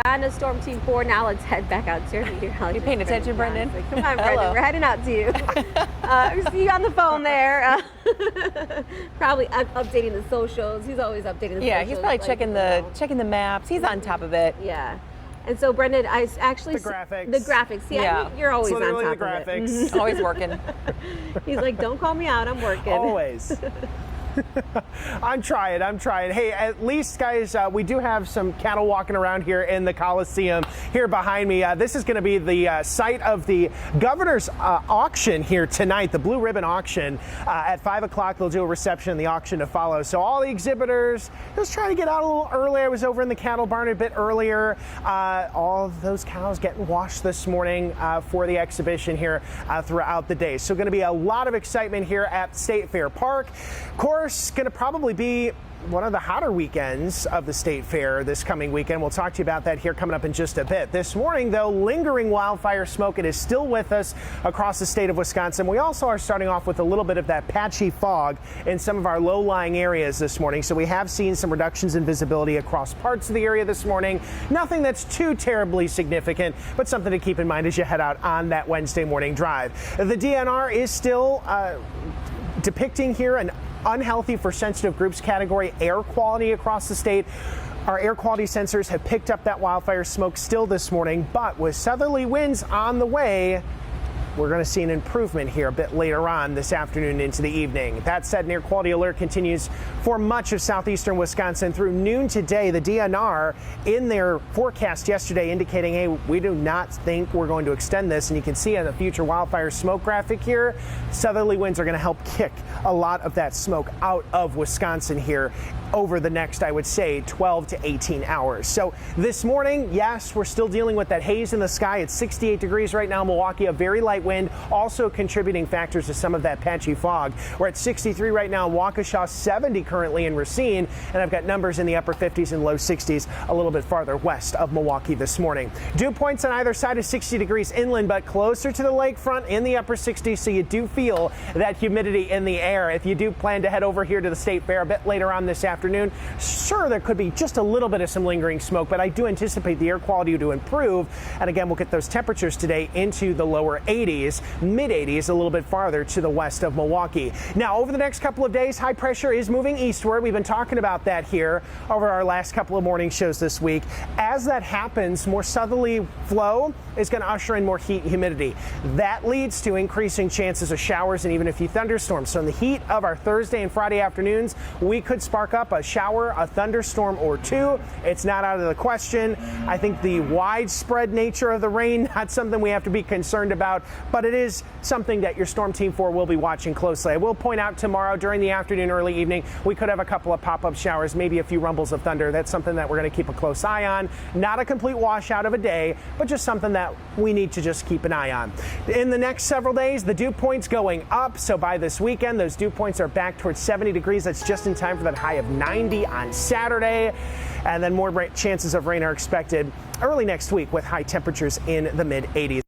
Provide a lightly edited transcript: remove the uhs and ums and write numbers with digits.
on to Storm Team 4. Now let's head back out to your meteorologist. You paying attention, Brendan? Come on, Brendan. Hello. We're heading out to you. See you on the phone there. Probably updating the socials. He's always updating the socials. Yeah, he's probably checking the maps. He's on top of it. Yeah. And so, Brendan, I actually... The graphics. The graphics. Yeah, you're always on top the graphics. of it. Always working. He's like, don't call me out. I'm working. Always. I'm trying. Hey, at least, guys, we do have some cattle walking around here in the Coliseum here behind me. This is going to be the site of the governor's auction here tonight, the Blue Ribbon Auction. At 5 o'clock, they'll do a reception and the auction to follow. So all the exhibitors, just trying to get out a little early. I was over in the cattle barn a bit earlier. All of those cows getting washed this morning for the exhibition here throughout the day. So going to be a lot of excitement here at State Fair Park. Of course, going to probably be one of the hotter weekends of the State Fair this coming weekend. We'll talk to you about that here coming up in just a bit. This morning, though, lingering wildfire smoke. It is still with us across the state of Wisconsin. We also are starting off with a little bit of that patchy fog in some of our low-lying areas this morning. So we have seen some reductions in visibility across parts of the area this morning. Nothing that's too terribly significant, but something to keep in mind as you head out on that Wednesday morning drive. The DNR is still depicting here an unhealthy for sensitive groups category air quality across the state. Our air quality sensors have picked up that wildfire smoke still this morning, but with southerly winds on the way, we're going to see an improvement here a bit later on this afternoon into the evening. That said, an air quality alert continues for much of southeastern Wisconsin through noon today. The DNR in their forecast yesterday indicating, hey, we do not think we're going to extend this. And you can see on the future wildfire smoke graphic here, southerly winds are going to help kick a lot of that smoke out of Wisconsin here over the next, I would say, 12 to 18 hours. So this morning, yes, we're still dealing with that haze in the sky. It's 68 degrees right now in Milwaukee, a very light wind, also contributing factors to some of that patchy fog. We're at 63 right now in Waukesha, 70 currently in Racine, and I've got numbers in the upper 50s and low 60s a little bit farther west of Milwaukee this morning. Dew points on either side of 60 degrees inland, but closer to the lakefront in the upper 60s, so you do feel that humidity in the air. If you do plan to head over here to the State Fair a bit later on this afternoon, sure, there could be just a little bit of some lingering smoke, but I do anticipate the air quality to improve. And again, we'll get those temperatures today into the lower 80s, mid 80s, a little bit farther to the west of Milwaukee. Now, over the next couple of days, high pressure is moving eastward. We've been talking about that here over our last couple of morning shows this week. As that happens, more southerly flow is going to usher in more heat and humidity. That leads to increasing chances of showers and even a few thunderstorms. So in the heat of our Thursday and Friday afternoons, we could spark up a shower, a thunderstorm or two. It's not out of the question. I think the widespread nature of the rain, not something we have to be concerned about, but it is something that your Storm Team 4 will be watching closely. I will point out tomorrow during the afternoon, early evening, we could have a couple of pop-up showers, maybe a few rumbles of thunder. That's something that we're going to keep a close eye on. Not a complete washout of a day, but just something that we need to just keep an eye on. In the next several days, the dew points going up. So by this weekend, those dew points are back towards 70 degrees. That's just in time for that high of 90 on Saturday. And then more chances of rain are expected early next week with high temperatures in the mid 80s.